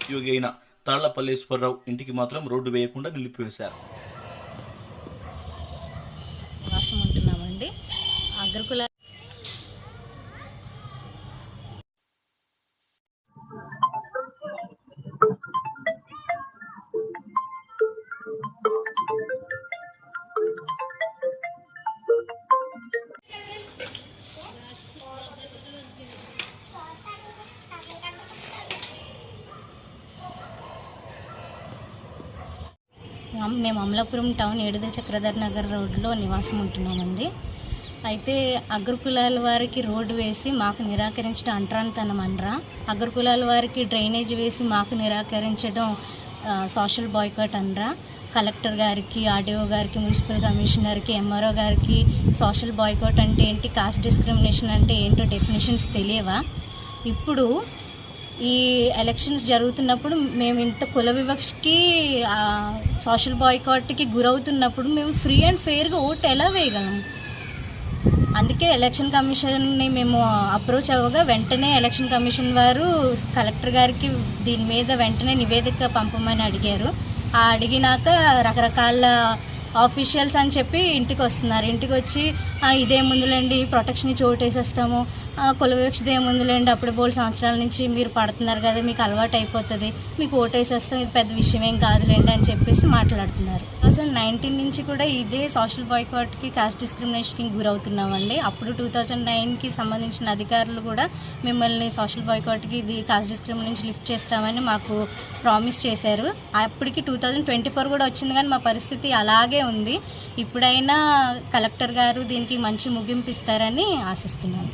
నిరుద్యోగి అయిన తాళ్లపల్లేశ్వరరావు ఇంటికి మాత్రం రోడ్డు వేయకుండా నిలిపివేశారు. నివాసం ఉంటున్నామండి. అగ్రకుల మేము అమలాపురం టౌన్ ఏడుద చక్రధర్ నగర్ రోడ్లో నివాసం ఉంటున్నామండి. అయితే అగ్రకులాల వారికి రోడ్డు వేసి మాకు నిరాకరించడం అంటరానితనం అనరా. అగ్రకులాల వారికి డ్రైనేజ్ వేసి మాకు నిరాకరించడం సోషల్ బాయ్కాట్ అనరా. కలెక్టర్ గారికి, ఆర్డీఓ గారికి, మున్సిపల్ కమిషనర్కి, ఎంఆర్ఓ గారికి సోషల్ బాయ్కాట్ అంటే ఏంటి, కాస్ట్ డిస్క్రిమినేషన్ అంటే ఏంటో డెఫినేషన్స్ తెలియవా? ఇప్పుడు ఈ ఎలక్షన్స్ జరుగుతున్నప్పుడు మేము ఇంత కుల వివక్షకి సోషల్ బాయ్కాట్కి గురవుతున్నప్పుడు మేము ఫ్రీ అండ్ ఫెయిర్గా ఓటు ఎలా వేయగలం? అందుకే ఎలక్షన్ కమిషన్ని మేము అప్రోచ్ అవ్వగా వెంటనే ఎలక్షన్ కమిషన్ వారు కలెక్టర్ గారికి దీని మీద వెంటనే నివేదిక పంపమని అడిగారు. అడిగినాక రకరకాల ఆఫీషియల్స్ అని చెప్పి ఇంటికి వస్తున్నారు. ఇంటికి వచ్చి ఇదే ముందులేండి ప్రొటెక్షన్ ఇచ్చి ఓటేసేస్తాము, కుల వివక్ష ఏముందులేండి అప్పుడు బోల్డ్ సంవత్సరాల నుంచి మీరు పడుతున్నారు కదా, మీకు అలవాటు అయిపోతుంది, మీకు ఓటేసేస్తాం, ఇది పెద్ద విషయం ఏం కాదులేండి అని చెప్పేసి మాట్లాడుతున్నారు. 2019 నుంచి కూడా ఇదే సోషల్ బాయ్కాట్కి, కాస్ట్ డిస్క్రిమినేషన్కి గురవుతున్నామండి. అప్పుడు 2009కి సంబంధించిన అధికారులు కూడా మిమ్మల్ని సోషల్ బాయ్కాట్కి, ఇది కాస్ట్ డిస్క్రిమినేషన్ లిఫ్ట్ చేస్తామని మాకు ప్రామిస్ చేశారు. అప్పటికి 2024 కూడా వచ్చింది, కానీ మా పరిస్థితి అలాగే ఉంది. ఇప్పుడైనా కలెక్టర్ గారు దీనికి మంచి ముగింపు ఇస్తారని ఆశిస్తున్నాను.